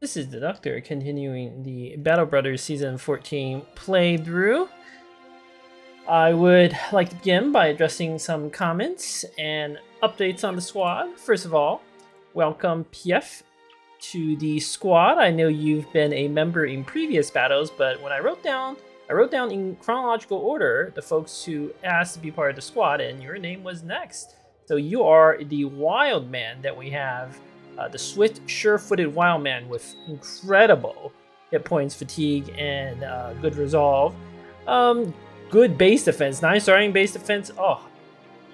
This is the Doctor continuing the Battle Brothers Season 14 playthrough. I would like to begin by addressing some comments and updates on the squad. First of all, welcome PF to the squad. I know you've been a member in previous battles, but when I wrote down in chronological order the folks who asked to be part of the squad, and your name was next. So you are the wild man that we have. The swift, sure-footed wild man with incredible hit points, fatigue, and good resolve. Good base defense, 9 starting base defense. Oh,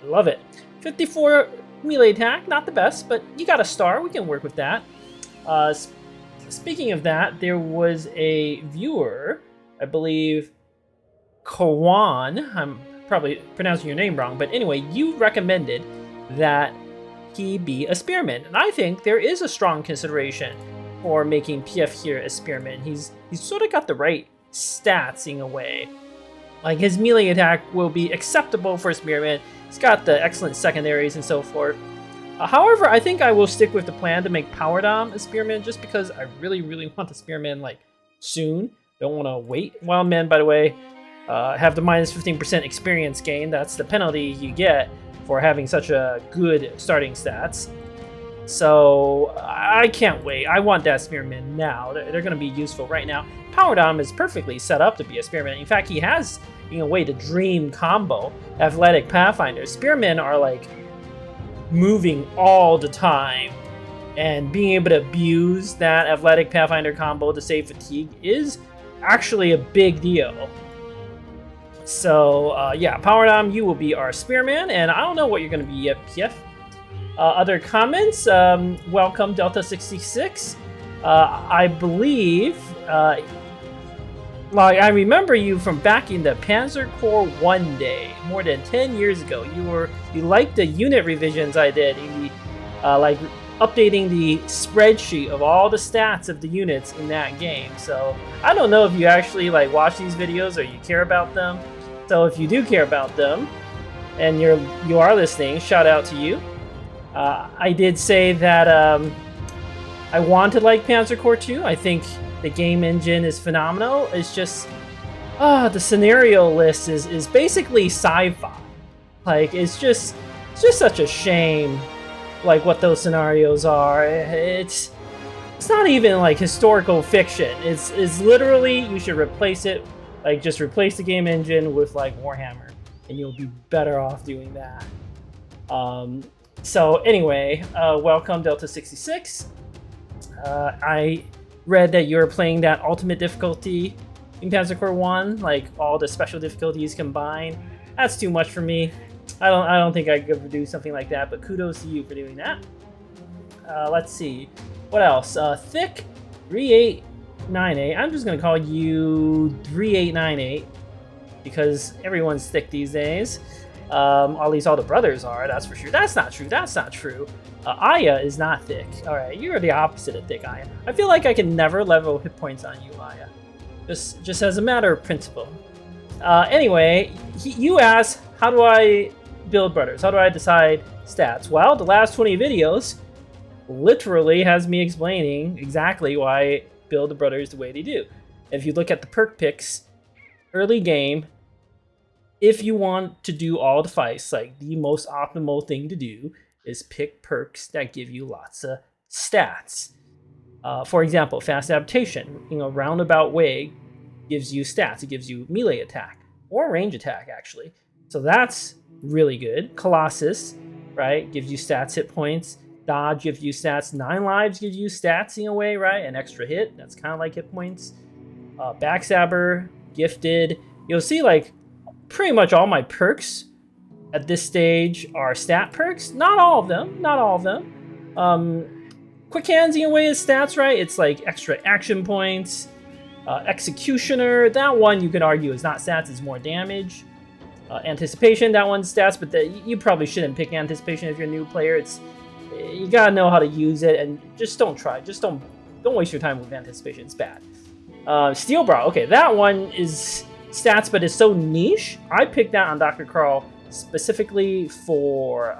love it. 54 melee attack, not the best, but you got a star. We can work with that. Speaking of that, there was a viewer, I believe, Kawan. I'm probably pronouncing your name wrong, but anyway, you recommended that he be a spearman, and I think there is a strong consideration for making PF here a spearman. He's sort of got the right stats in a way. Like, his melee attack will be acceptable for a spearman. He's got the excellent secondaries and so forth. However, I think I will stick with the plan to make Powerdom a spearman, just because I really want the spearman like soon. Don't want to wait. Wild men, by the way, have the minus 15% experience gain. That's the penalty you get for having such a good starting stats. So I can't wait. I want that spearman now. They're going to be useful right now. Powerdom is perfectly set up to be a spearman. In fact, he has, in a way, the dream combo. Athletic Pathfinder. Spearmen are like moving all the time, and being able to abuse that Athletic Pathfinder combo to save fatigue is actually a big deal. So, yeah, Powerdom, you will be our spearman, and I don't know what you're going to be yet, PF. Other comments, welcome Delta66. I believe, like, I remember you from back in the Panzer Corps 1 day, more than 10 years ago. You liked the unit revisions I did, in the, like, updating the spreadsheet of all the stats of the units in that game. So I don't know if you actually like watch these videos or you care about them. So if you do care about them and you are listening, shout out to you. I did say that I want to like Panzer Corps 2. I think the game engine is phenomenal. It's just the scenario list is basically sci-fi. Like, it's just such a shame, like, what those scenarios are. It's not even like historical fiction. It's literally, you should replace it, like, just replace the game engine with like Warhammer, and you'll be better off doing that. So anyway, welcome Delta66. I read that you're playing that ultimate difficulty in Panzer Corps 1, like all the special difficulties combined. That's too much for me. I don't think I could ever do something like that, but kudos to you for doing that. Let's see. What else? Thick 3898. I'm just going to call you 3898 because everyone's thick these days. At least all the brothers are, that's for sure. That's not true. That's not true. Aya is not thick. All right, you're the opposite of thick, Aya. I feel like I can never level hit points on you, Aya. Just as a matter of principle. Anyway, you asked, how do I build brothers? How do I decide stats? Well, the last 20 videos literally has me explaining exactly why I build the brothers the way they do. If you look at the perk picks, early game, if you want to do all the fights, like, the most optimal thing to do is pick perks that give you lots of stats. For example, fast adaptation, in a roundabout way, gives you stats. It gives you melee attack or range attack, actually. So that's really good. Colossus, right, gives you stats, hit points. Dodge gives you stats. 9 lives gives you stats in a way, right? An extra hit, that's kind of like hit points. Backstabber, gifted. You'll see, like, pretty much all my perks at this stage are stat perks. Not all of them. Not all of them. Quick hands in a way is stats, right? It's like extra action points. Executioner, that one you could argue is not stats, it's more damage. Anticipation, that one's stats, but you probably shouldn't pick anticipation if you're a new player. You gotta know how to use it, and just don't try. Just don't waste your time with anticipation. It's bad. Steel Bra, okay, that one is stats, but it's so niche. I picked that on Dr. Carl specifically for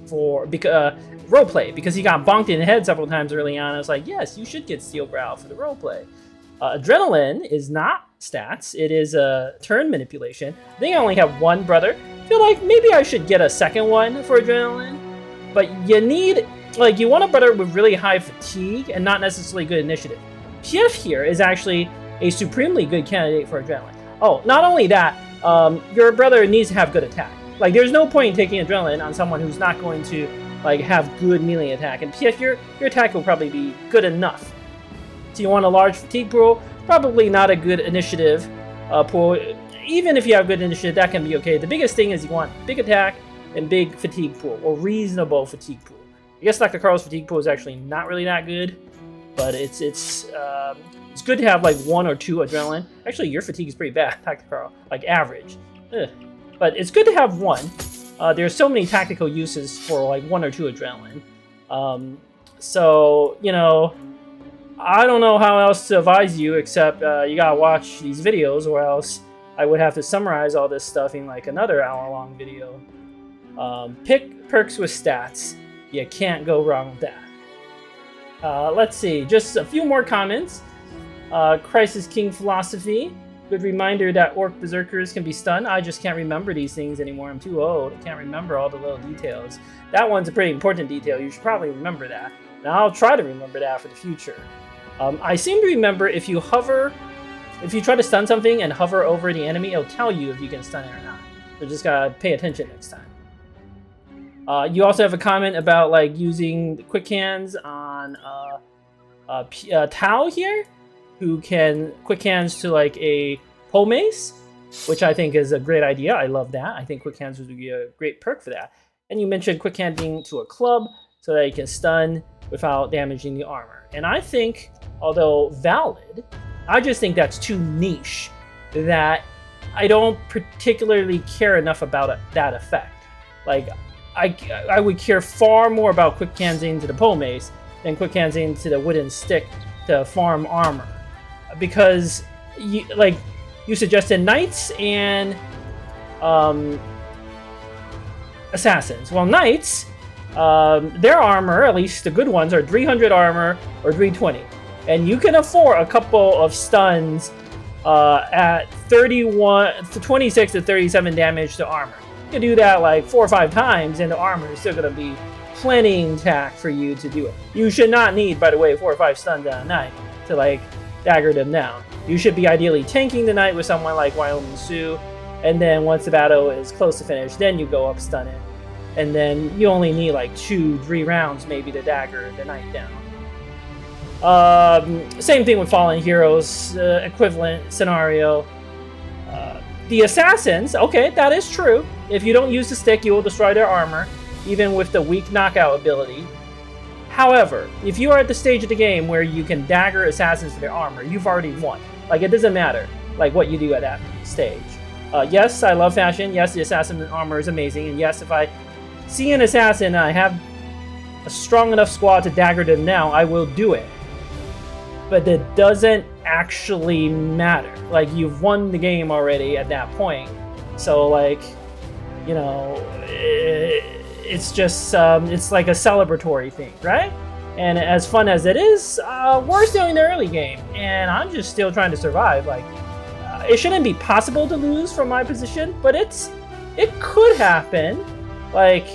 for roleplay, because he got bonked in the head several times early on. I was like, yes, you should get Steel Brow for the roleplay. Adrenaline is not stats. It is a turn manipulation. I think I only have one brother. I feel like maybe I should get a second one for Adrenaline. But you need, like, you want a brother with really high fatigue and not necessarily good initiative. Pief here is actually a supremely good candidate for Adrenaline. Oh, not only that, your brother needs to have good attack. Like, there's no point in taking Adrenaline on someone who's not going to, like, have good melee attack. And Pief, your attack will probably be good enough. So you want a large fatigue pool, probably not a good initiative pool. Even if you have good initiative, that can be okay. The biggest thing is you want big attack and big fatigue pool, or reasonable fatigue pool. I guess Dr. Carl's fatigue pool is actually not really that good, but it's good to have like 1 or 2 adrenaline. Actually, your fatigue is pretty bad, Dr. Carl, like average. Ugh. But it's good to have 1. There's so many tactical uses for like 1 or 2 adrenaline. So, you know, I don't know how else to advise you, except you gotta watch these videos, or else I would have to summarize all this stuff in like another hour-long video. Pick perks with stats. You can't go wrong with that. Let's see, just a few more comments. Crisis King Philosophy. Good reminder that Orc Berserkers can be stunned. I just can't remember these things anymore. I'm too old. I can't remember all the little details. That one's a pretty important detail. You should probably remember that. Now I'll try to remember that for the future. I seem to remember if you try to stun something and hover over the enemy, it'll tell you if you can stun it or not. So just gotta pay attention next time. You also have a comment about like using quick hands on Tao here, who can quick hands to like a pole mace, which I think is a great idea. I love that. I think quick hands would be a great perk for that. And you mentioned quick handing to a club so that you can stun without damaging the armor. And I think, although valid, I just think that's too niche that I don't particularly care enough about that effect. Like, I would care far more about quick handsing to the pole mace than quick handsing to the wooden stick to farm armor. Because, you suggested knights and assassins. Well, knights, their armor, at least the good ones, are 300 armor or 320. And you can afford a couple of stuns at 26 to 37 damage to armor. You can do that like 4 or 5 times, and the armor is still going to be plenty intact for you to do it. You should not need, by the way, 4 or 5 stuns on a knight to like dagger them down. You should be ideally tanking the knight with someone like Wyoming Sioux, and then once the battle is close to finish, then you go up stun it. And then you only need like 2-3 rounds maybe to dagger the knight down. Same thing with Fallen Heroes, equivalent scenario. The assassins, okay, that is true. If you don't use the stick, you will destroy their armor, even with the weak knockout ability. However, if you are at the stage of the game where you can dagger assassins for their armor, you've already won. Like, it doesn't matter like what you do at that stage. Yes, I love fashion. Yes, the assassin armor is amazing. And yes, if I see an assassin and I have a strong enough squad to dagger them now, I will do it. But it doesn't actually matter. Like, you've won the game already at that point. So, like, you know, it's just, it's like a celebratory thing, right? And as fun as it is, we're still in the early game. And I'm just still trying to survive. Like, it shouldn't be possible to lose from my position, but it could happen. Like,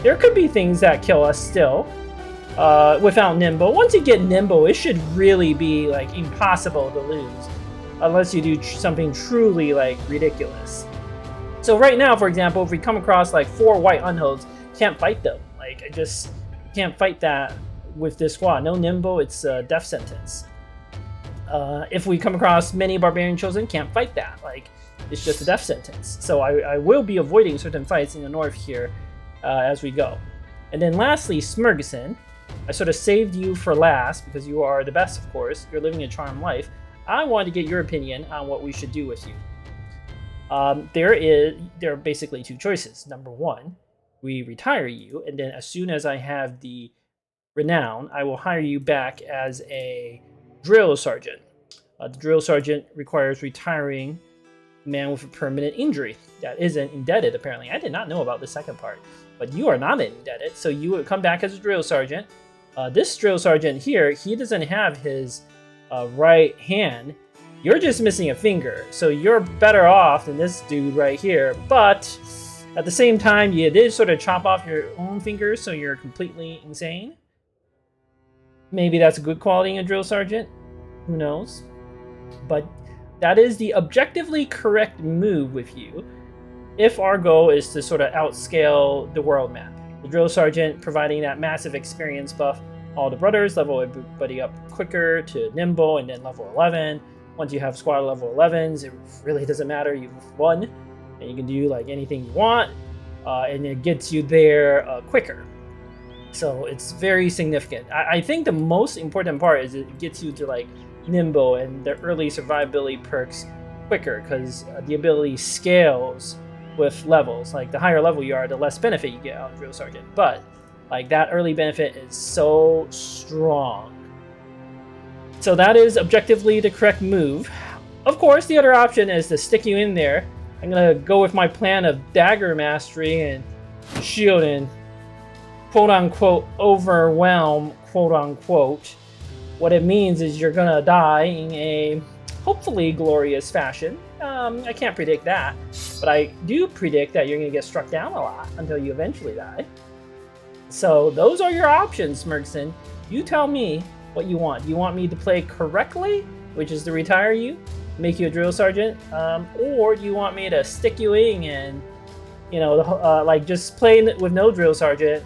there could be things that kill us still. Without Nimble. Once you get Nimble, it should really be like impossible to lose unless you do something truly like ridiculous. So right now, for example, if we come across like 4 white unholds, can't fight them. Like, I just can't fight that with this squad. No Nimble, it's a death sentence. If we come across many Barbarian Chosen, can't fight that. Like, it's just a death sentence. So I will be avoiding certain fights in the north here as we go. And then lastly, Smurgison. I sort of saved you for last because you are the best, of course. You're living a charmed life. I wanted to get your opinion on what we should do with you. There are basically 2 choices. Number 1, we retire you, and then as soon as I have the renown, I will hire you back as a drill sergeant. The drill sergeant requires retiring a man with a permanent injury that isn't indebted, apparently. I did not know about the second part. but you are not indebted, so you would come back as a drill sergeant. This drill sergeant here, he doesn't have his right hand. You're just missing a finger, so you're better off than this dude right here, but at the same time, you did sort of chop off your own fingers, so you're completely insane. Maybe that's a good quality in a drill sergeant. Who knows? But that is the objectively correct move with you if our goal is to sort of outscale the world map. The drill sergeant providing that massive experience buff. All the brothers level everybody up quicker to nimble, and then level 11. Once you have squad level 11s, it really doesn't matter. You've won, and you can do like anything you want, and it gets you there quicker. So it's very significant. I think the most important part is it gets you to like nimble and the early survivability perks quicker, because the ability scales with levels. Like the higher level you are, the less benefit you get out of drill sergeant. But like that early benefit is so strong. So that is objectively the correct move. Of course, the other option is to stick you in there. I'm gonna go with my plan of dagger mastery and shield and quote-unquote overwhelm, quote-unquote. What it means is you're gonna die in a hopefully glorious fashion. I can't predict that, but I do predict that you're gonna get struck down a lot until you eventually die. So those are your options, Smurgison. You tell me what you want. Do you want me to play correctly, which is to retire you, make you a drill sergeant, or do you want me to stick you in and, you know, like just play with no drill sergeant?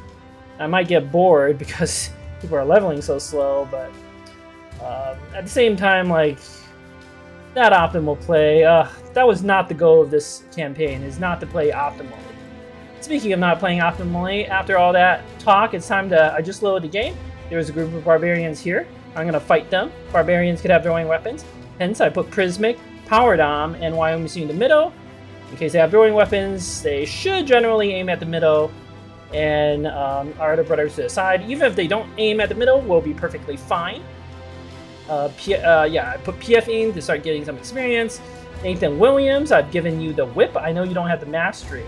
I might get bored because people are leveling so slow, but at the same time, like, that optimal play, that was not the goal of this campaign, is not to play optimally. Speaking of not playing optimally, after all that talk, it's time to, I just loaded the game. There's a group of barbarians here. I'm gonna fight them. Barbarians could have throwing weapons. Hence, I put Prismic, Powerdom, and Wyoming in the middle. In case they have throwing weapons, they should generally aim at the middle, and our other brothers to the side. Even if they don't aim at the middle, we'll be perfectly fine. Yeah, I put PF in to start getting some experience. Nathan Williams, I've given you the whip. I know you don't have the mastery,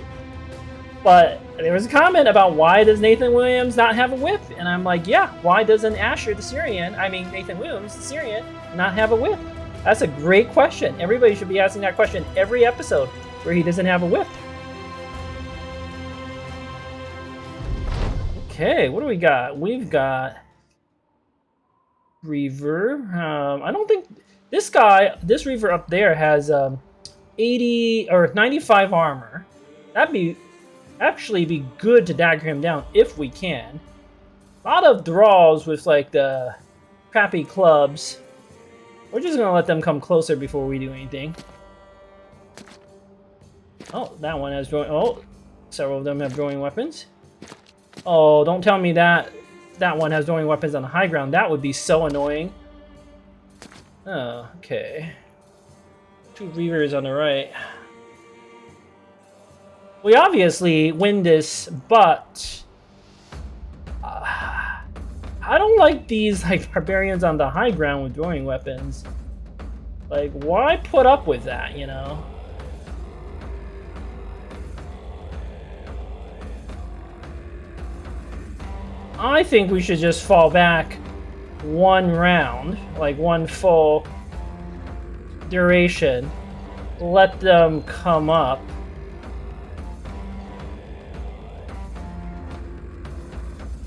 but there was a comment about why does Nathan Williams not have a whip? And I'm like, yeah, why doesn't Asher the Syrian, Nathan Williams the Syrian, not have a whip? That's a great question. Everybody should be asking that question every episode where he doesn't have a whip. Okay, what do we got? We've got Reaver. I don't think this Reaver up there has 80 or 95 armor. That'd actually be good to dagger him down if we can. A lot of draws with like the crappy clubs. We're just gonna let them come closer before we do anything. Oh, that one has throwing. Oh, several of them have throwing weapons. Oh, don't tell me that one has throwing weapons on the high ground. That would be so annoying. Oh, okay. 2 Reavers on the right. We obviously win this, but I don't like these like barbarians on the high ground with throwing weapons. Like, why put up with that, you know? I think we should just fall back one round, like one full duration. Let them come up.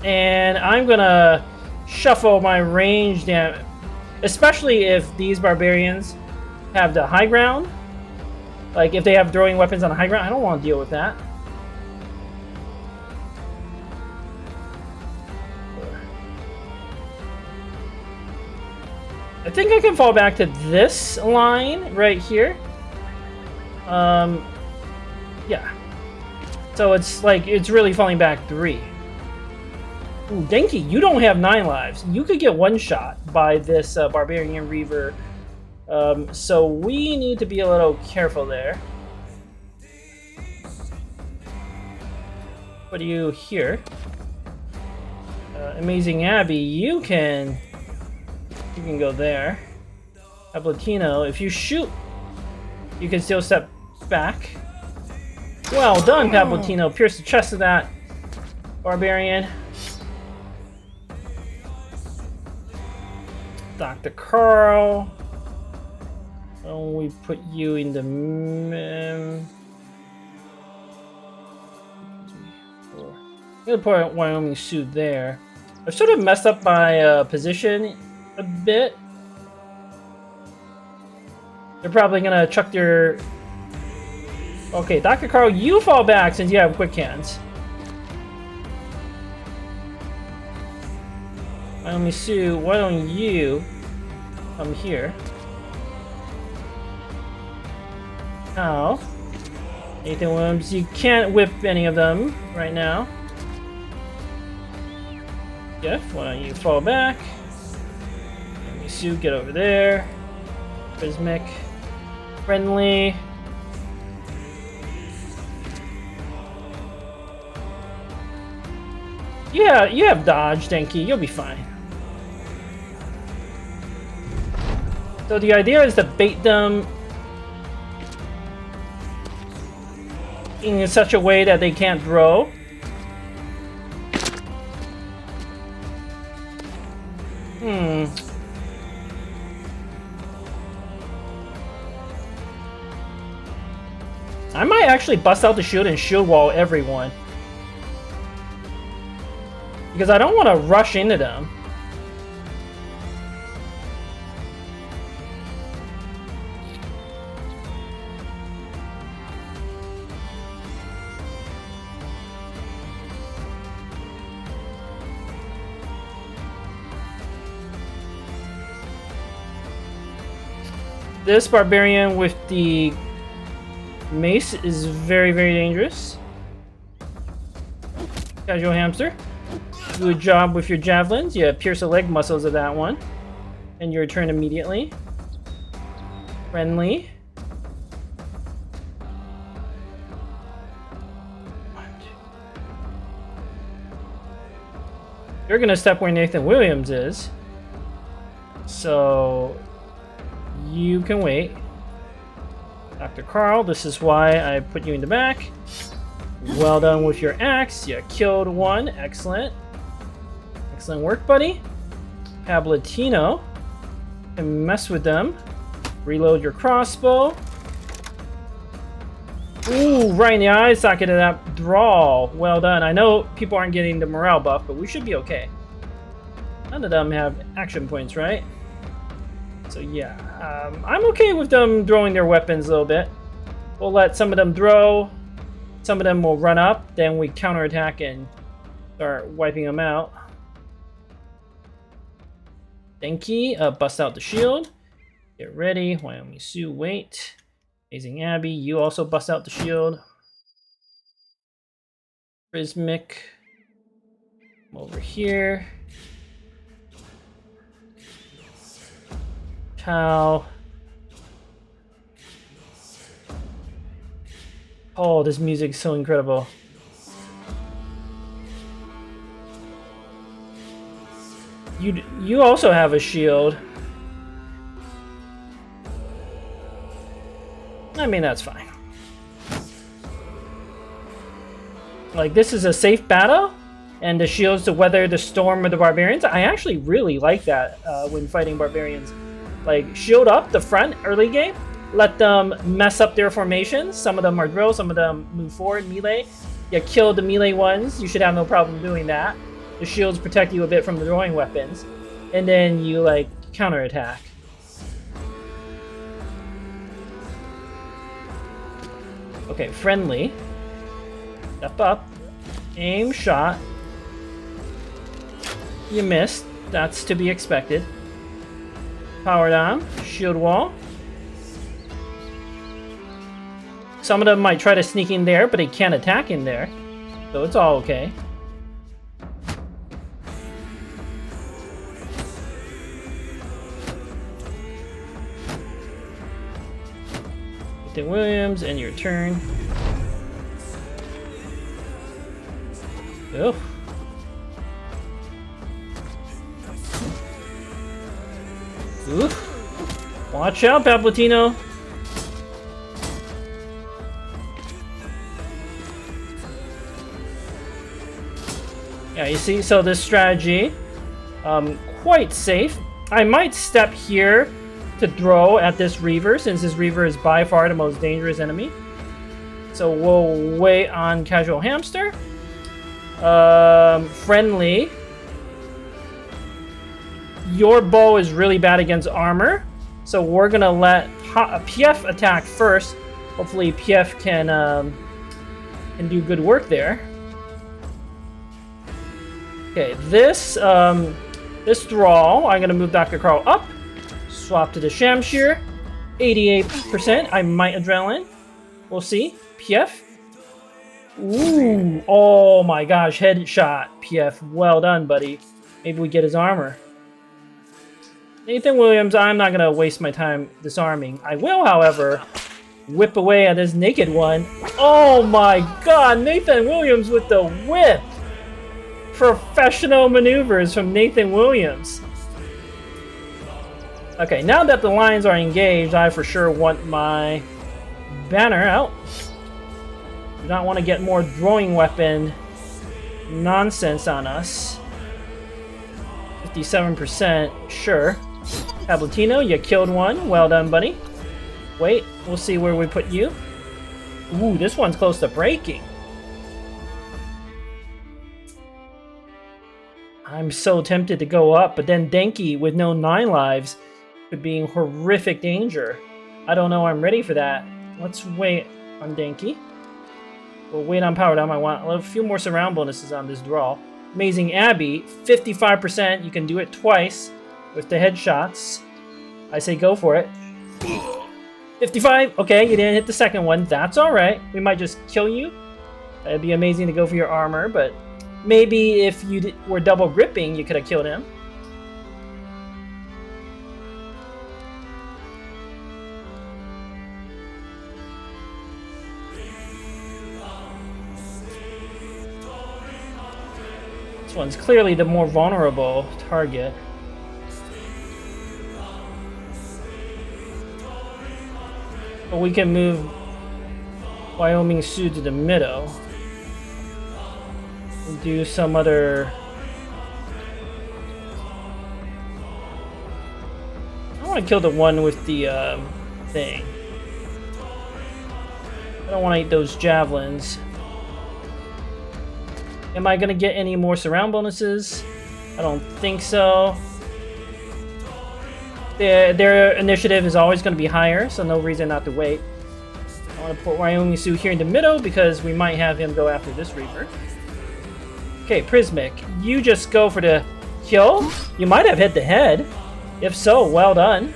And I'm gonna shuffle my range down, especially if these barbarians have the high ground. Like if they have throwing weapons on the high ground, I don't want to deal with that. I think I can fall back to this line right here. Yeah. So it's like, it's really falling back 3. Ooh, Denki, you don't have 9 lives. You could get one shot by this Barbarian Reaver. So we need to be a little careful there. What do you hear? Amazing Abby, you can go there. Ablatino, if you shoot, you can still step back. Well done, Pablatino. Pierce the chest of that Barbarian. Dr. Carl. Why don't we put you in the I'm gonna put Wyoming suit there. I've sort of messed up my position a bit. They're probably gonna chuck their... Okay, Dr. Carl, you fall back since you have quick hands. Wyoming suit, why don't you come here? Now, Nathan Williams, you can't whip any of them right now. Jeff, why don't you fall back? Wyoming suit, get over there. Prismic, friendly. Yeah, you have dodge, Denki. You'll be fine. So the idea is to bait them in such a way that they can't throw. I might actually bust out the shield and shield wall everyone. Because I don't want to rush into them. This Barbarian with the mace is very, very dangerous. Casual Hamster. Good job with your javelins. You pierce the leg muscles of that one. And you return immediately. Friendly. You're gonna step where Nathan Williams is. So you can wait. Dr. Carl, this is why I put you in the back. Well done with your axe. You killed one. Excellent. Excellent work, buddy. Pablatino. Can mess with them. Reload your crossbow. Ooh, right in the eye socket of that draw. Well done. I know people aren't getting the morale buff, but we should be okay. None of them have action points, right? So yeah, I'm okay with them throwing their weapons a little bit. We'll let some of them throw. Some of them will run up. Then we counterattack and start wiping them out. Denki, bust out the shield. Get ready. Wyoming Sue, wait. Amazing Abby, you also bust out the shield. Prismic. Over here. Chow. Oh, this music is so incredible. You also have a shield. I mean, that's fine. Like, this is a safe battle, and the shields to weather the storm of the barbarians. I actually really like that when fighting barbarians. Like, shield up the front early game, let them mess up their formations. Some of them are drill, some of them move forward, melee. You kill the melee ones, you should have no problem doing that. The shields protect you a bit from the throwing weapons. And then you, like, counterattack. Okay, friendly. Step up. Aim, shot. You missed. That's to be expected. Powerdom. Shield wall. Some of them might try to sneak in there, but they can't attack in there. So it's all okay. Nathan Williams, and your turn. Oh. Ooh. Watch out, Pablatino. you see, so this strategy, quite safe. I might step here to throw at this Reaver, since this Reaver is by far the most dangerous enemy. So we'll wait on Casual Hamster. Friendly. Your bow is really bad against armor, so we're gonna let PF attack first. Hopefully PF can do good work there. Okay, this Thrall, I'm gonna move Dr. Carl up, swap to the Shamshir, 88%. I might Adrenaline. We'll see. PF. Ooh, oh my gosh, headshot. PF, well done, buddy. Maybe we get his armor. Nathan Williams, I'm not gonna waste my time disarming. I will, however, whip away at this naked one. Oh my god, Nathan Williams with the whip! Professional maneuvers from Nathan Williams. Okay, now that the lines are engaged, I for sure want my banner out. Do not want to get more throwing weapon nonsense on us. 57%, sure. Tabletino, you killed one. Well done, buddy. Wait, we'll see where we put you. Ooh, this one's close to breaking. I'm so tempted to go up, but then Denki with no 9 lives could be in horrific danger. I don't know I'm ready for that. Let's wait on Denki. We'll wait on Powerdom. I want a few more surround bonuses on this draw. Amazing Abby, 55%. You can do it twice with the headshots. I say go for it. 55. Okay, you didn't hit the second one. That's all right. We might just kill you. It'd be amazing to go for your armor, but maybe if you were double gripping, you could have killed him. This one's clearly the more vulnerable target. But we can move Wyoming Sioux to the middle. And do some other... I want to kill the one with the thing. I don't want to eat those javelins. Am I going to get any more surround bonuses? I don't think so. Their initiative is always going to be higher, so no reason not to wait. I want to put Wyoming Sioux here in the middle because we might have him go after this Reaper. Okay, Prismic, you just go for the kill. You might have hit the head. If so, well done.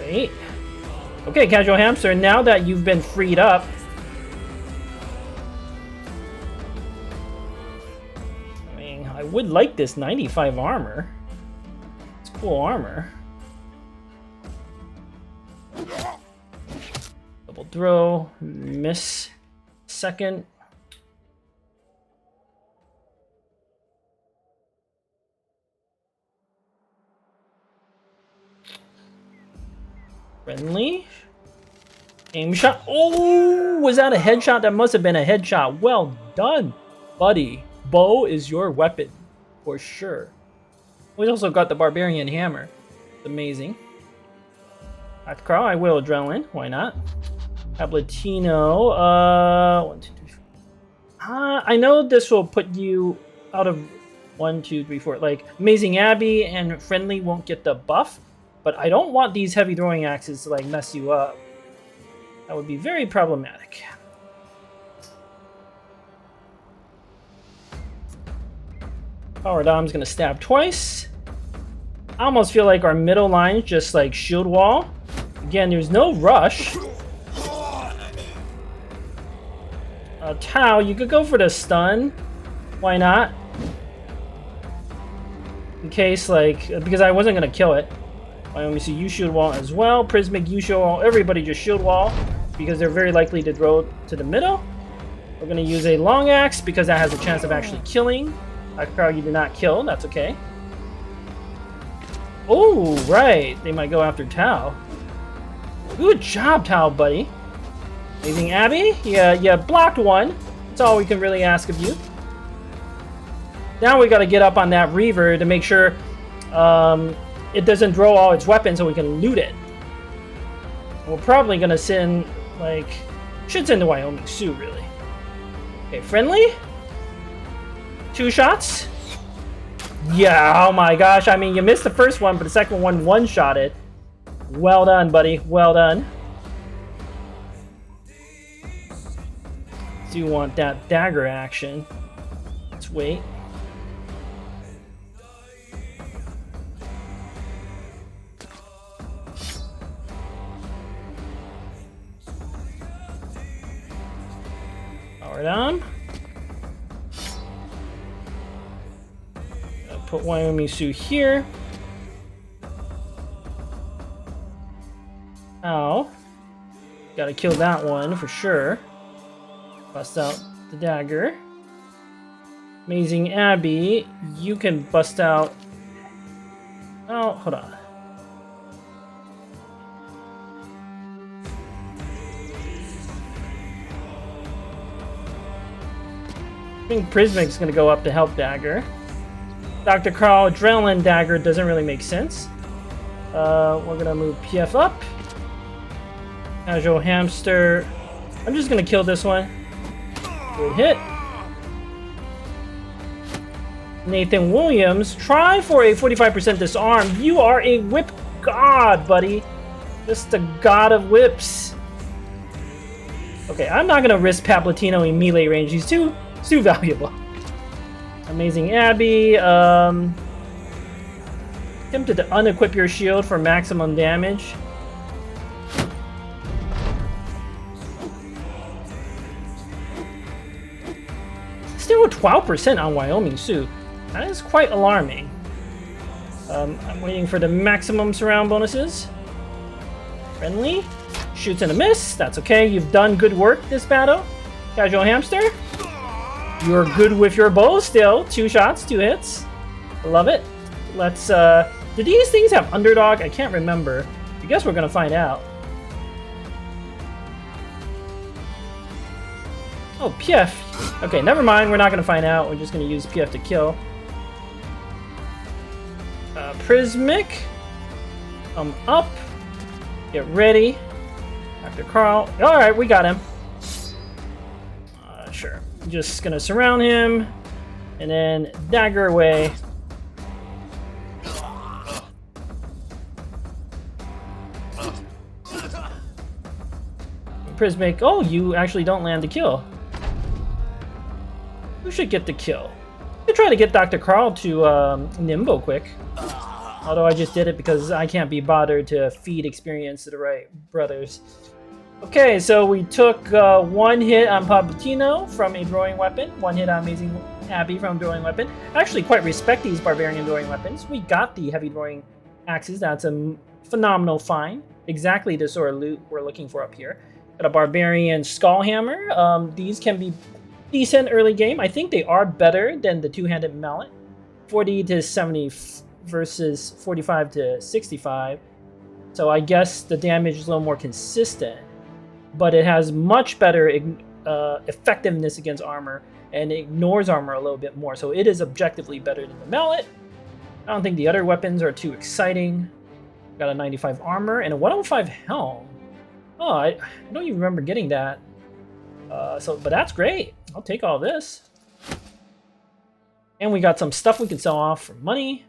Wait. Okay, Casual Hamster, now that you've been freed up, I mean, I would like this 95 armor. It's cool armor. Double throw, miss, second. Friendly. Aim shot. Oh, was that a headshot? That must have been a headshot. Well done, buddy. Bow is your weapon, for sure. We also got the Barbarian hammer. It's amazing. Dr. Carl, I will Adrenaline. Why not? Tabletino. 1, 2, 3, 4. I know this will put you out of 1, 2, 3, 4. Like, Amazing Abby and Friendly won't get the buff. But I don't want these heavy throwing axes to like mess you up. That would be very problematic. Powerdom's gonna stab twice. I almost feel like our middle line is just like shield wall. Again, there's no rush. Tau, you could go for the stun. Why not? In case like, because I wasn't gonna kill it. Let me see, you shield wall as well. Prismic, you shield wall. Everybody just shield wall because they're very likely to throw to the middle. We're going to use a long axe because that has a chance of actually killing. I probably did not kill. That's okay. Oh, right. They might go after Tau. Good job, Tau, buddy. Amazing Abby. Yeah, you blocked one. That's all we can really ask of you. Now we got to get up on that Reaver to make sure it doesn't throw all its weapons so we can loot it. We're probably going to send, like... Should send the Wyoming Sioux, really. Okay, friendly? 2 shots? Yeah, oh my gosh. I mean, you missed the first one, but the second one one-shot it. Well done, buddy. Well done. Do you want that dagger action? Let's wait. Powerdom. Put Wyoming Sioux here. Ow. Gotta kill that one for sure. Bust out the dagger. Amazing Abby, you can bust out... Oh, hold on. I think Prismic's gonna go up to help dagger. Dr. Carl, Adrenaline Dagger doesn't really make sense. We're gonna move PF up. Casual Hamster. I'm just gonna kill this one. Good hit. Nathan Williams, try for a 45% disarm. You are a whip god, buddy. Just the god of whips. Okay, I'm not gonna risk Paplatino in melee range. He's too valuable. Amazing Abby. Tempted to unequip your shield for maximum damage. Still 12% on Wyoming Sioux. That is quite alarming. I'm waiting for the maximum surround bonuses. Friendly. Shoots and a miss. That's okay. You've done good work this battle. Casual Hamster. You're good with your bow still. 2 shots, 2 hits. Love it. Let's, do these things have underdog? I can't remember. I guess we're gonna find out. Oh, PF. Okay, never mind. We're not gonna find out. We're just gonna use PF to kill. Prismic. Up. Get ready. Dr. Carl. Alright, we got him. Sure. Just gonna surround him. And then dagger away. Prismic. Oh, you actually don't land the kill. Who should get the kill? I try to get Dr. Carl to Nimbo quick. Although I just did it because I can't be bothered to feed experience to the right brothers. Okay, so we took 1 hit on Paplatino from a throwing weapon, 1 hit on Amazing Abby from throwing weapon. I actually quite respect these Barbarian throwing weapons. We got the heavy throwing axes. That's a phenomenal find. Exactly the sort of loot we're looking for up here. Got a Barbarian Skull Hammer. These can be decent early game. I think they are better than the two-handed mallet. 40 to 70 versus 45 to 65. So I guess the damage is a little more consistent. But it has much better effectiveness against armor and ignores armor a little bit more. So it is objectively better than the mallet. I don't think the other weapons are too exciting. Got a 95 armor and a 105 helm. Oh, I don't even remember getting that. But that's great. I'll take all this. And we got some stuff we can sell off for money.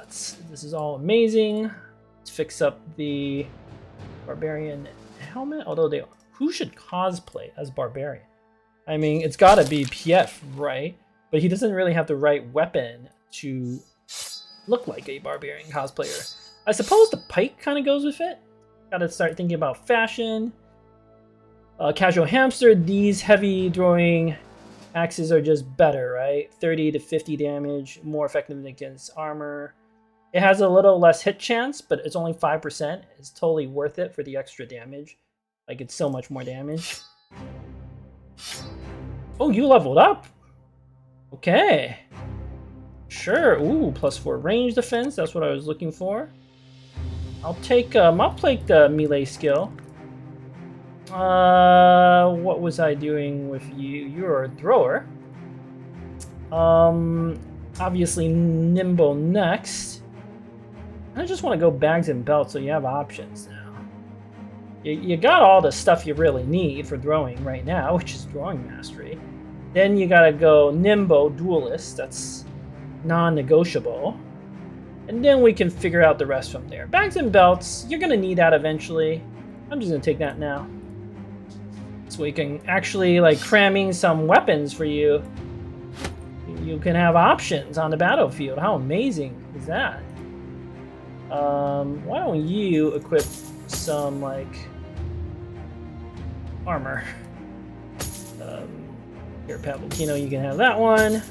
This is all amazing. Let's fix up the Barbarian helmet. Although who should cosplay as Barbarian? I mean, it's gotta be PF, right? But he doesn't really have the right weapon to look like a Barbarian cosplayer. I suppose the pike kind of goes with it. Gotta start thinking about fashion. Casual Hamster, these heavy throwing axes are just better, right? 30 to 50 damage, more effective against armor. It has a little less hit chance, but it's only 5%. It's totally worth it for the extra damage. Like, it's so much more damage. Oh, you leveled up? Okay. Sure. Ooh, +4 range defense. That's what I was looking for. I'll take the melee skill. What was I doing with you? You're a thrower. Obviously nimble next. I just want to go bags and belts so you have options now. You got all the stuff you really need for throwing right now, which is throwing mastery. Then you gotta go nimble duelist. That's non-negotiable. And then we can figure out the rest from there. Bags and belts, you're gonna need that eventually. I'm just gonna take that now. So we can actually like cramming some weapons for you. You can have options on the battlefield. How amazing is that? Why don't you equip some like armor? Here, Pavlokino, you can have that one.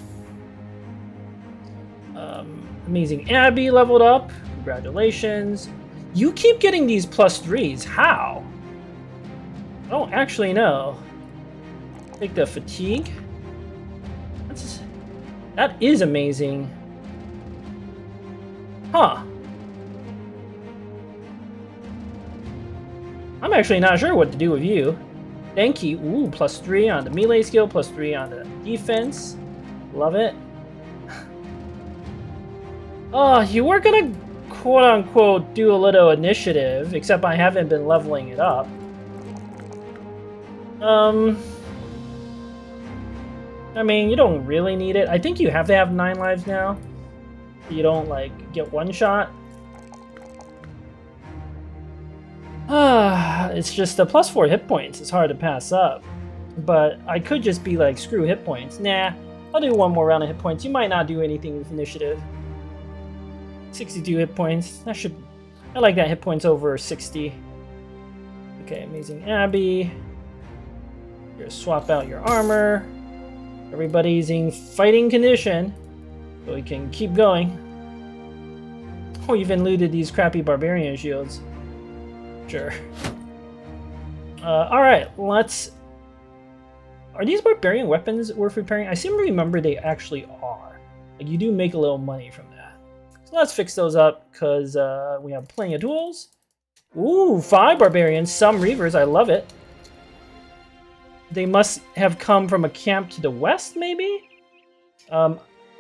Amazing Abby leveled up. Congratulations. You keep getting these +3s. How? I don't actually know. Take the fatigue. That is amazing. Huh. I'm actually not sure what to do with you. Denki, ooh, +3 on the melee skill, +3 on the defense. Love it. Oh, you were gonna quote-unquote do a little initiative, except I haven't been leveling it up. I mean, you don't really need it. I think you have to have 9 lives now. You don't, like, get one shot. It's just the +4 hit points. It's hard to pass up. But I could just be like, screw hit points. Nah, I'll do one more round of hit points. You might not do anything with initiative. 62 hit points. That should... I like that hit points over 60. Okay, amazing Abby. You're gonna swap out your armor. Everybody's in fighting condition, so we can keep going. Oh, you've looted these crappy barbarian shields. Sure. Alright, let's... Are these barbarian weapons worth repairing? I seem to remember they actually are. Like, you do make a little money from that. So let's fix those up, because we have plenty of tools. Ooh, 5 barbarians, some reavers, I love it. They must have come from a camp to the west, maybe?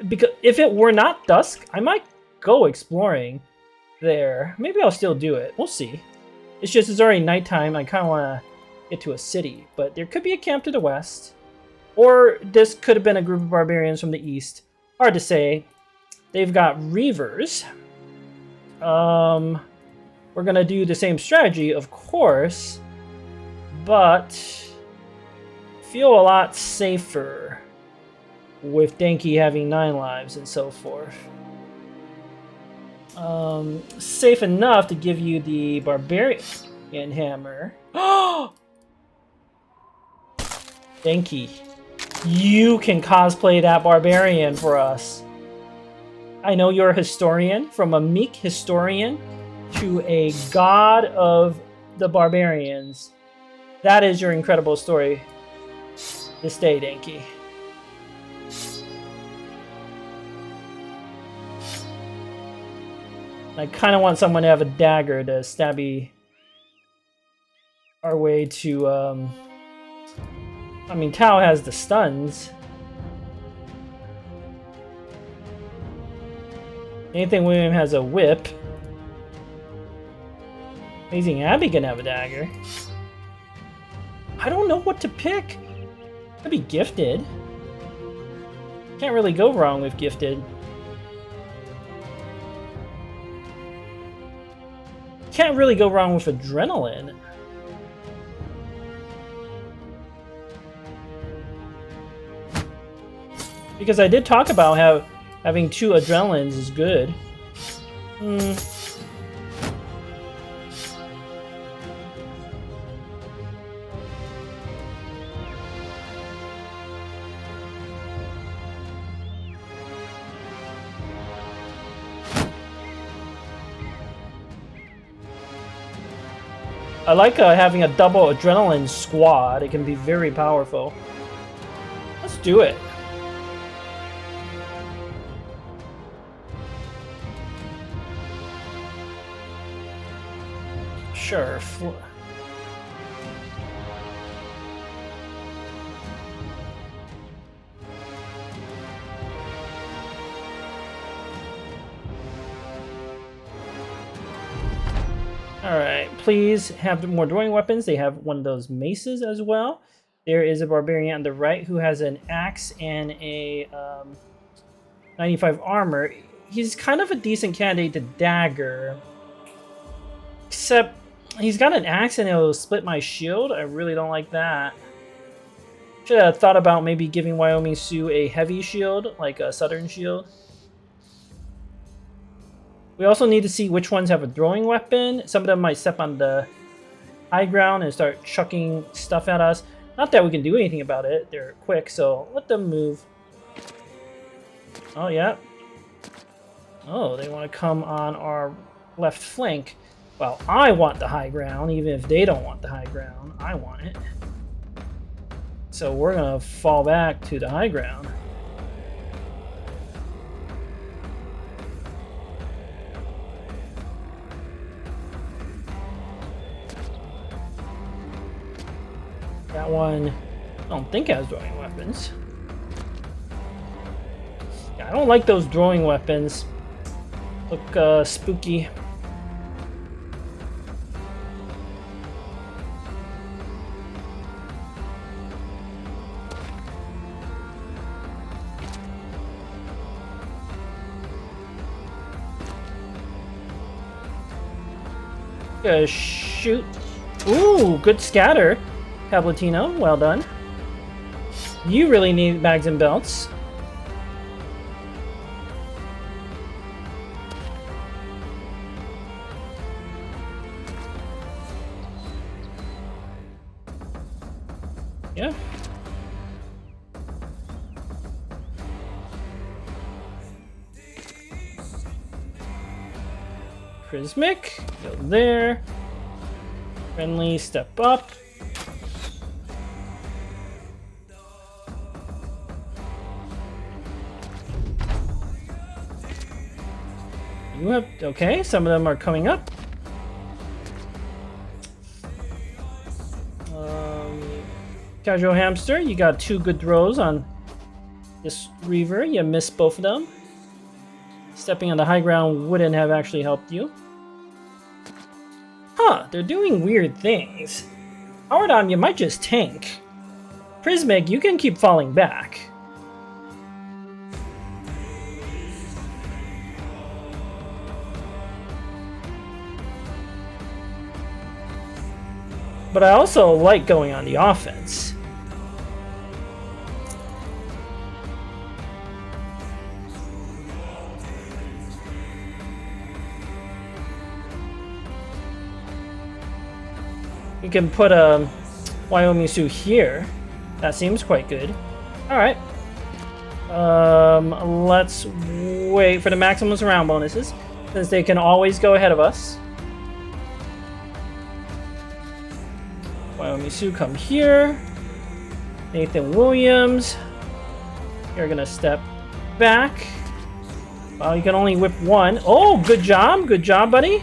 Because if it were not dusk, I might go exploring there. Maybe I'll still do it. We'll see. It's just, it's already nighttime. I kind of want to get to a city. But there could be a camp to the west. Or this could have been a group of barbarians from the east. Hard to say. They've got reavers. We're going to do the same strategy, of course. But... feel a lot safer with Denki having 9 lives and so forth. Safe enough to give you the Barbarian hammer. Denki, you can cosplay that Barbarian for us. I know you're a historian, from a meek historian to a god of the barbarians. That is your incredible story. This day, Denki. I kind of want someone to have a dagger to stabby our way to, I mean, Tao has the stuns. Nathan William has a whip. Amazing Abby can have a dagger. I don't know what to pick. Could be gifted. Can't really go wrong with gifted. Can't really go wrong with adrenaline. Because I did talk about how having 2 adrenalines is good. I like having a double adrenaline squad. It can be very powerful. Let's do it. Sure. Alright, please have more throwing weapons. They have one of those maces as well. There is a Barbarian on the right who has an axe and a 95 armor. He's kind of a decent candidate to dagger. Except, he's got an axe and it'll split my shield. I really don't like that. Should have thought about maybe giving Wyoming Sioux a heavy shield, like a southern shield. We also need to see which ones have a throwing weapon. Some of them might step on the high ground and start chucking stuff at us. Not that we can do anything about it. They're quick, so let them move. Oh, yeah. Oh, they want to come on our left flank. Well, I want the high ground, even if they don't want the high ground. I want it. So we're going to fall back to the high ground. That one, I don't think has throwing weapons. Yeah, I don't like those throwing weapons. Look spooky. Shoot. Ooh, good scatter. Cablatino, well done. You really need bags and belts. Yeah. Prismic, go there. Friendly, step up. You have, okay, some of them are coming up. Casual Hamster, you got 2 good throws on this Reaver. You missed both of them. Stepping on the high ground wouldn't have actually helped you. Huh, they're doing weird things. Powerdom, you might just tank. Prismic, you can keep falling back. But I also like going on the offense. You can put a Wyoming Sioux here. That seems quite good. Alright. Let's wait for the maximum surround bonuses, since they can always go ahead of us. Wyoming Sioux, come here. Nathan Williams, you're gonna step back. Well, you can only whip one. Oh, good job, buddy.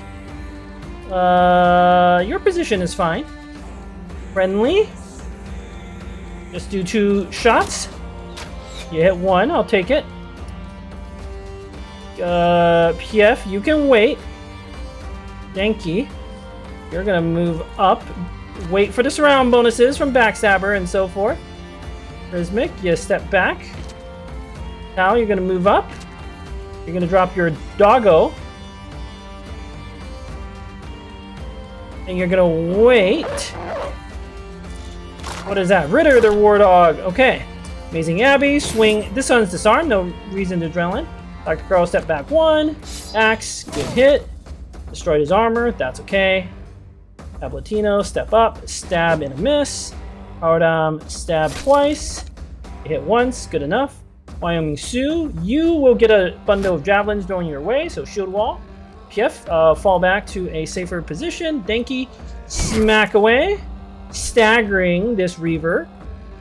Your position is fine. Friendly. Just do 2 shots. You hit 1, I'll take it. PF, you can wait. Danky, you're gonna move up. Wait for the surround bonuses from Backstabber and so forth. Prismic, you step back. Now you're gonna move up. You're gonna drop your doggo. And you're gonna wait. What is that? Ritter, the war dog. Okay. Amazing Abby, swing. This one's disarmed, no reason to adrenaline. Dr. Carl, step back 1. Axe, good hit. Destroyed his armor, that's okay. Cablatino, step up, stab and a miss. Powerdom, stab twice. You hit once, good enough. Wyoming Sioux, you will get a bundle of javelins thrown your way, so shield wall. PF, fall back to a safer position. Danky, smack away. Staggering this Reaver.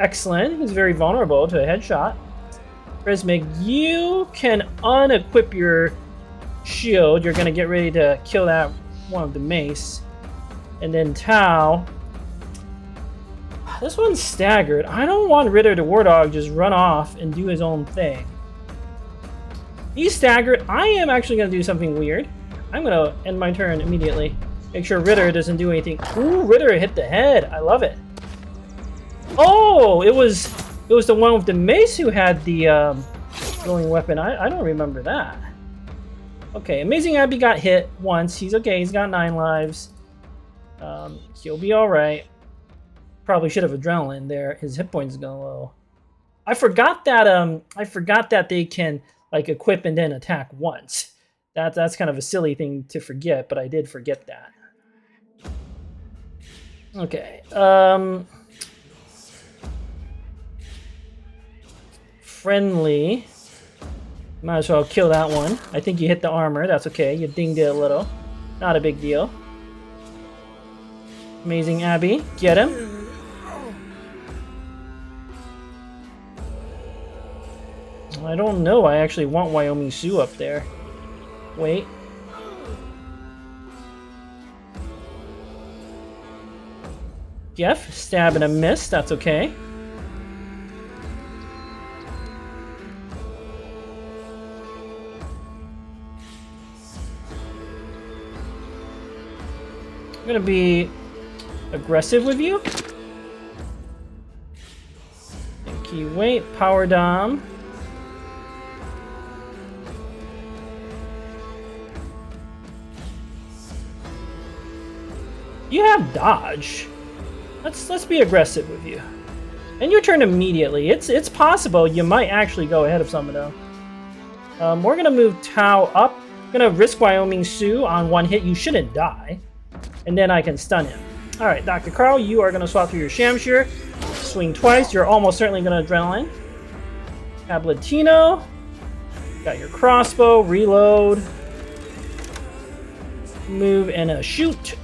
Excellent, he's very vulnerable to a headshot. Prismic, you can unequip your shield. You're gonna get ready to kill that one of the mace. And then Tau. This one's staggered. I don't want Ritter the War Dog just run off and do his own thing. He's staggered. I am actually going to do something weird. I'm going to end my turn immediately. Make sure Ritter doesn't do anything. Ooh, Ritter hit the head. I love it. Oh, it was the one with the mace who had the glowing weapon. I don't remember that. Okay, Amazing Abby got hit once. He's okay. He's got 9 lives. He'll be all right. Probably should have adrenaline there. His hit points go low. I forgot that they can like equip and then attack once. That's kind of a silly thing to forget, but I did forget that. Okay. Friendly. Might as well kill that one. I think you hit the armor. That's okay. You dinged it a little. Not a big deal. Amazing Abby. Get him. I don't know. I actually want Wyoming Sioux up there. Wait. Jeff, stab and a miss. That's okay. I'm gonna be aggressive with you. Thank you. Wait, Powerdom. You have dodge. Let's be aggressive with you. And your turn immediately. It's possible you might actually go ahead of some of them. We're gonna move Tao up. Gonna risk Wyoming Sioux on one hit. You shouldn't die. And then I can stun him. Alright, Dr. Carl, you are gonna swap through your Shamshir. Swing twice. You're almost certainly gonna adrenaline. Ablatino. Got your crossbow. Reload. Move and a shoot.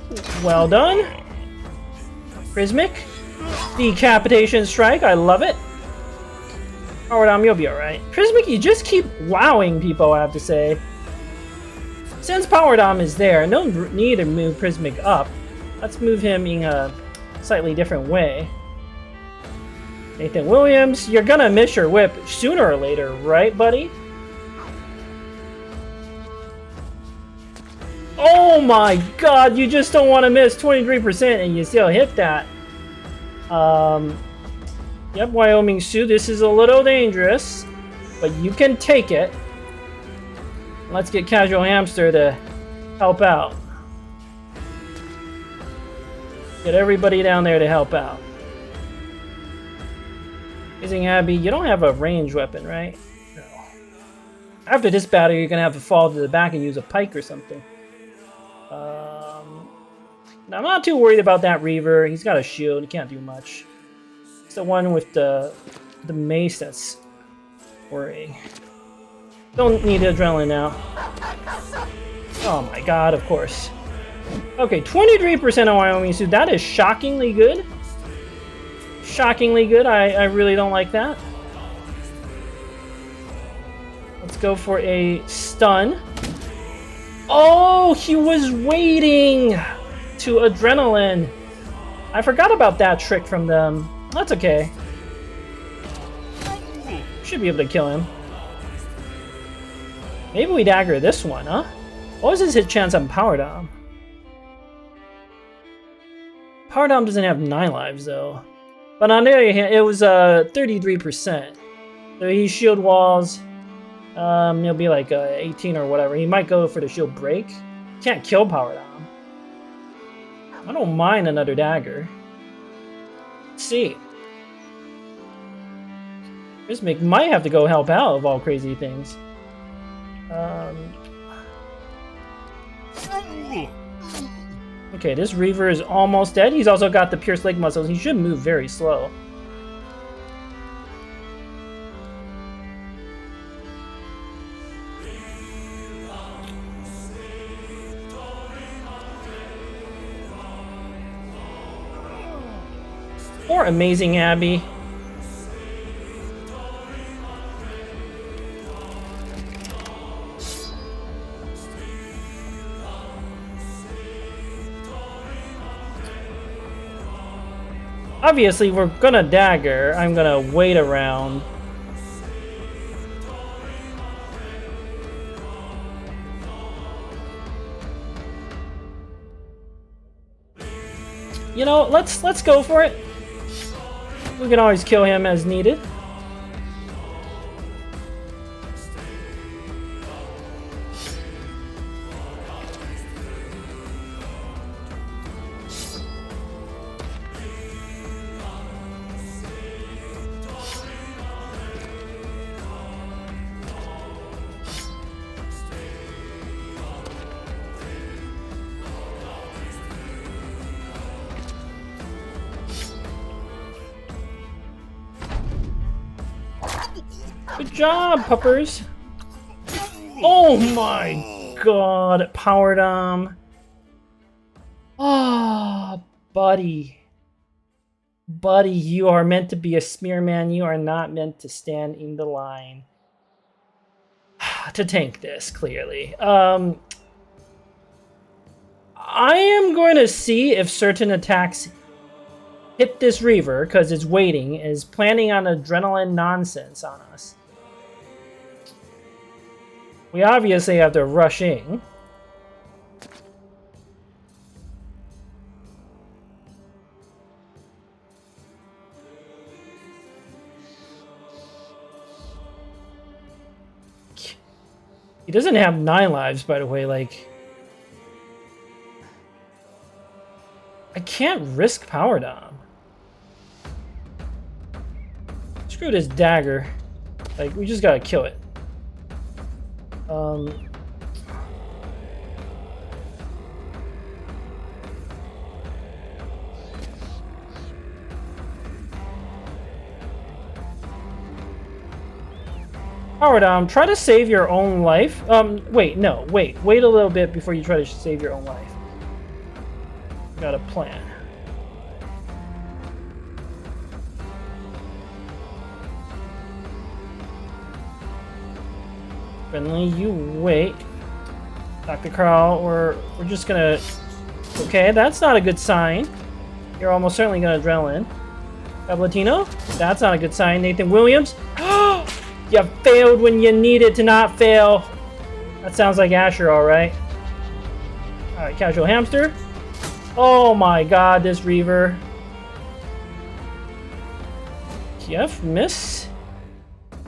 Well done. Prismic. Decapitation strike. I love it. Powerdom, you'll be alright. Prismic, you just keep wowing people, I have to say. Since Powerdom is there, no need to move Prismic up. Let's move him in a slightly different way. Nathan Williams, you're gonna miss your whip sooner or later, right, buddy? Oh my god, you just don't want to miss 23% and you still hit that. Yep, Wyoming Sioux, this is a little dangerous, but you can take it. Let's get Casual Hamster to help out. Get everybody down there to help out. Amazing Abby, you don't have a ranged weapon, right? No. After this battle, you're going to have to fall to the back and use a pike or something. Now, I'm not too worried about that Reaver. He's got a shield. He can't do much. It's the one with the mace that's worrying. Don't need adrenaline now. Oh my god, of course. Okay, 23% on Wyoming Sioux. That is shockingly good. Shockingly good. I really don't like that. Let's go for a stun. Oh, he was waiting to adrenaline. I forgot about that trick from them. That's okay. Should be able to kill him. Maybe we dagger this one, huh? What was his hit chance on Powerdom? Powerdom doesn't have 9 lives though. But on the other hand, it was 33%. So he shield walls. He'll be like 18 or whatever. He might go for the shield break. Can't kill Powerdom. I don't mind another dagger. Let's see. Prismic might have to go help out of all crazy things. Okay, this Reaver is almost dead. He's also got the pierced leg muscles. He should move very slow. Or Amazing Abby. Obviously, we're gonna dagger. I'm gonna wait around. You know, let's go for it. We can always kill him as needed. Good job, puppers. Oh my god, Powerdom. Ah, buddy. Buddy, you are meant to be a spearman. You are not meant to stand in the line. To tank this, clearly. I am going to see if certain attacks hit this Reaver, because it's waiting, is planning on adrenaline nonsense on us. We obviously have to rush in. He doesn't have 9 lives, by the way, like... I can't risk Powerdom. Screw this dagger. Like, we just gotta kill it. Powerdom, try to save your own life. Wait, no, wait a little bit before you try to save your own life. Got a plan. Friendly, you wait. Dr. Carl, we're just gonna... Okay, that's not a good sign. You're almost certainly gonna adrenaline. Latino, that's not a good sign. Nathan Williams, you failed when you needed to not fail. That sounds like Asher, alright. Alright, Casual Hamster. Oh my god, this Reaver. Jeff, miss.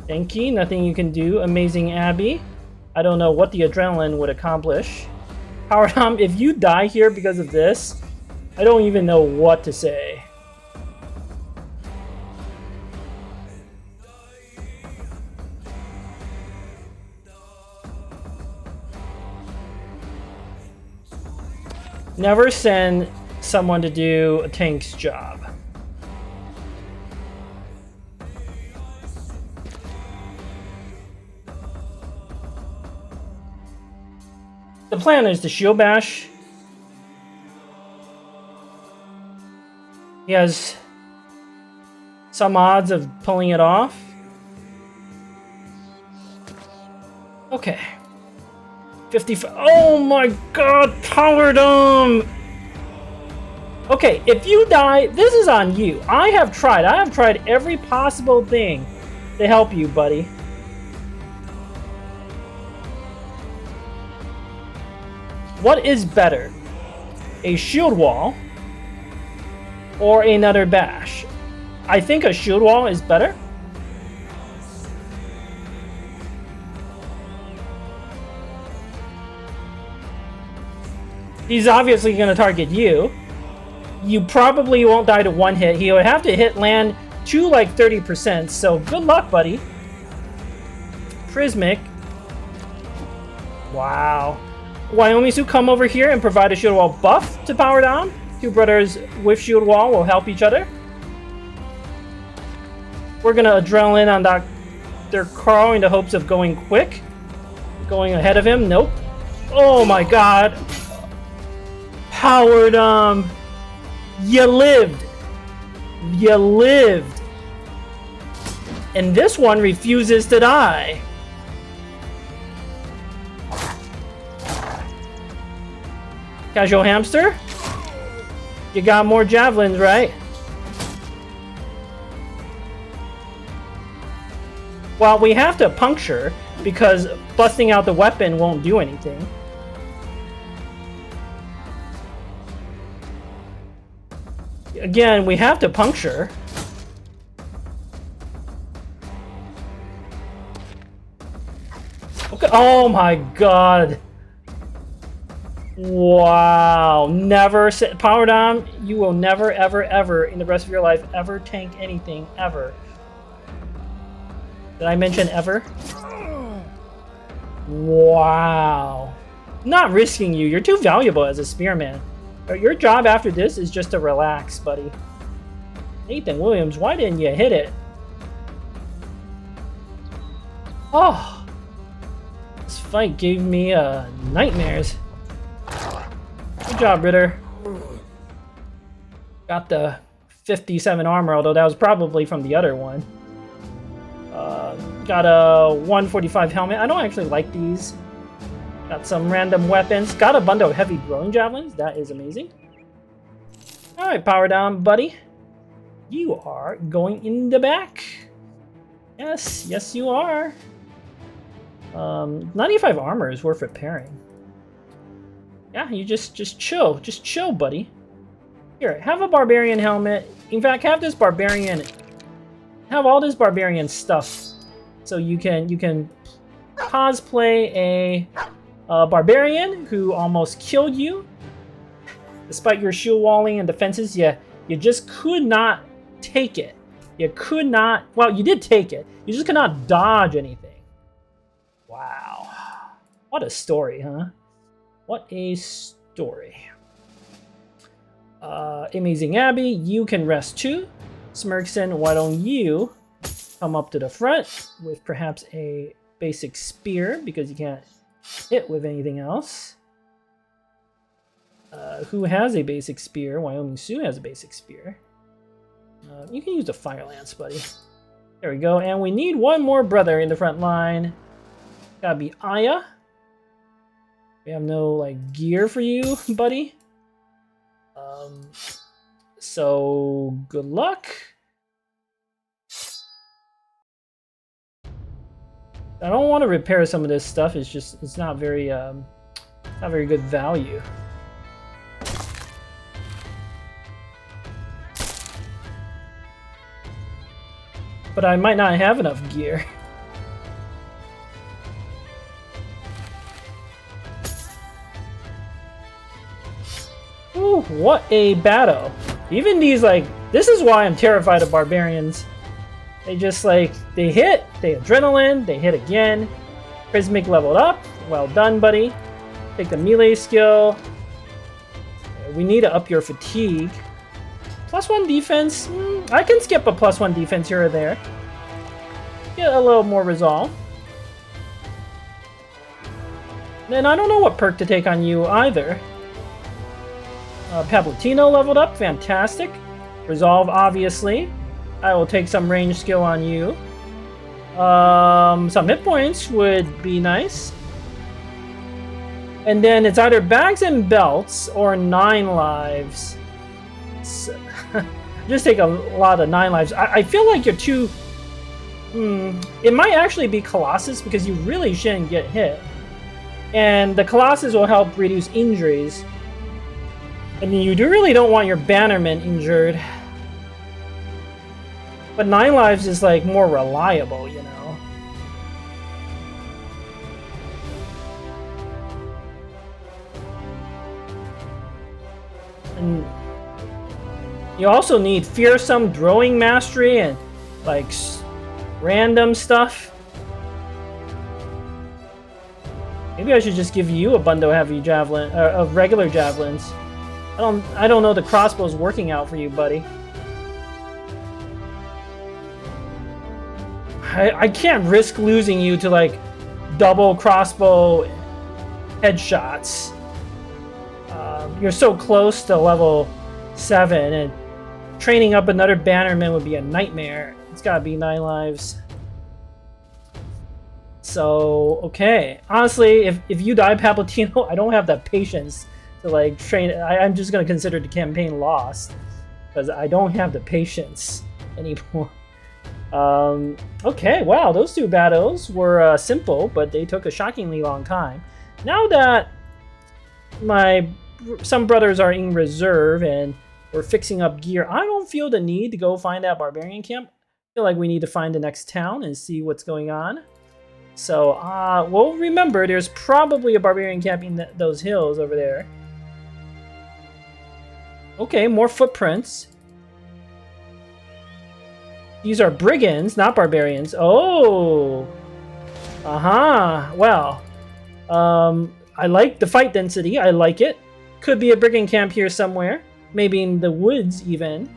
Thank you, nothing you can do. Amazing Abby. I don't know what the adrenaline would accomplish. Powerdom, if you die here because of this, I don't even know what to say. Never send someone to do a tank's job. The plan is to shield bash. He has some odds of pulling it off. Okay. 55. Oh my god, Powerdom! Okay, if you die, this is on you. I have tried every possible thing to help you, buddy. What is better? A shield wall or another bash? I think a shield wall is better. He's obviously going to target you. You probably won't die to one hit. He would have to hit land to like 30%, so good luck, buddy. Prismic. Wow. Wyomisu, come over here and provide a shield wall buff to Powerdom. Two brothers with shield wall will help each other. We're going to adrenaline on Dr. Carl in the hopes of going quick. Going ahead of him. Nope. Oh my god. Powerdom, you lived. You lived. And this one refuses to die. Casual Hamster, you got more javelins, right? Well, we have to puncture because busting out the weapon won't do anything. Again, we have to puncture. Okay. Oh my god. Wow. Never say, Powerdom, you will never, ever, ever in the rest of your life ever tank anything, ever. Did I mention ever? Wow. Not risking you. You're too valuable as a spearman. Your job after this is just to relax, buddy. Nathan Williams, why didn't you hit it? Oh. This fight gave me nightmares. Good job, Ritter. Got the 57 armor, although that was probably from the other one. Got a 145 helmet. I don't actually like these. Got some random weapons. Got a bundle of heavy throwing javelins. That is amazing. Alright, Powerdom, buddy. You are going in the back. Yes, yes you are. 95 armor is worth repairing. Yeah, you just chill. Just chill, buddy. Here, have a Barbarian helmet. In fact, have this Barbarian... Have all this Barbarian stuff. So you can cosplay a Barbarian who almost killed you. Despite your shield walling and defenses, you just could not take it. You could not... Well, you did take it. You just could not dodge anything. Wow. What a story, huh? What a story. Amazing Abby, you can rest too. Smurgison, why don't you come up to the front with perhaps a basic spear because you can't hit with anything else. Who has a basic spear? Wyoming Sue has a basic spear. You can use the fire lance, buddy. There we go. And we need one more brother in the front line. Gotta be Aya. We have no like gear for you, buddy. So good luck. I don't want to repair some of this stuff. It's not very good value. But I might not have enough gear. Ooh, what a battle. Even these, like, this is why I'm terrified of barbarians. They just, like, they hit, they adrenaline, they hit again. Prismic leveled up. Well done, buddy. Take the melee skill. We need to up your fatigue. +1 defense. I can skip a +1 defense here or there. Get a little more resolve. Then I don't know what perk to take on you either. Pablatino leveled up. Fantastic. Resolve, obviously. I will take some range skill on you. Some hit points would be nice. And then it's either bags and belts or 9 lives. So, just take a lot of 9 lives. I feel like you're too... it might actually be Colossus because you really shouldn't get hit. And the Colossus will help reduce injuries. And you really don't want your Bannerman injured. But 9 lives is like more reliable, you know. And you also need fearsome throwing mastery and like random stuff. Maybe I should just give you a bundle of heavy javelin of regular javelins. I don't know the crossbow's working out for you, buddy. I can't risk losing you to like double crossbow headshots. You're so close to level 7, and training up another Bannerman would be a nightmare. It's gotta be 9 lives. So, okay. Honestly, if you die, Pablatino, I don't have that patience to like train. I'm just gonna consider the campaign lost because I don't have the patience anymore. Okay, wow, those 2 battles were simple, but they took a shockingly long time. Now that some brothers are in reserve and We're fixing up gear. I don't feel the need to go find that Barbarian camp. I feel like we need to find the next town and see what's going on. So, well, remember, there's probably a Barbarian camp in those hills over there. Okay, more footprints. These are brigands, not barbarians. Oh! Well, I like the fight density. I like it. Could be a brigand camp here somewhere. Maybe in the woods, even.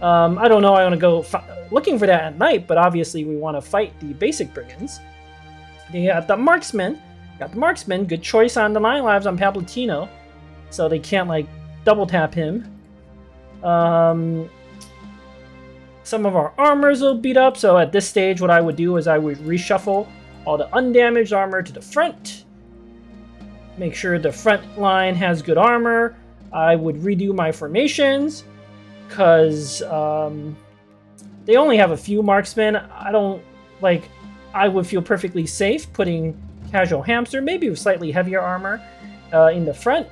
I don't know. I want to go looking for that at night, but obviously we want to fight the basic brigands. They got the marksman. Good choice on the 9 lives on Palpatino. So they can't, like, double tap him. Some of our armors will beat up. So at this stage, what I would do is I would reshuffle all the undamaged armor to the front. Make sure the front line has good armor. I would redo my formations. Because they only have a few marksmen. I would feel perfectly safe putting Casual Hamster, maybe with slightly heavier armor, in the front.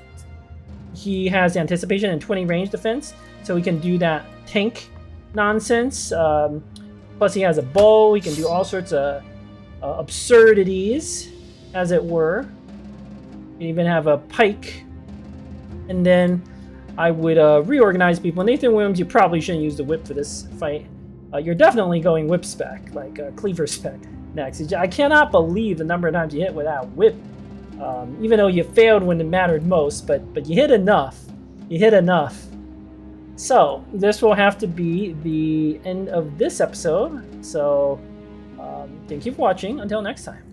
He has anticipation and 20 range defense, so he can do that tank nonsense. Plus he has a bow. He can do all sorts of absurdities, as it were. You even have a pike. And then I would reorganize people. Nathan Williams, you probably shouldn't use the whip for this fight. You're definitely going whip spec, like cleaver spec next. I cannot believe the number of times you hit with that whip. Even though you failed when it mattered most, but you hit enough. You hit enough. So this will have to be the end of this episode. So thank you for watching. Until next time.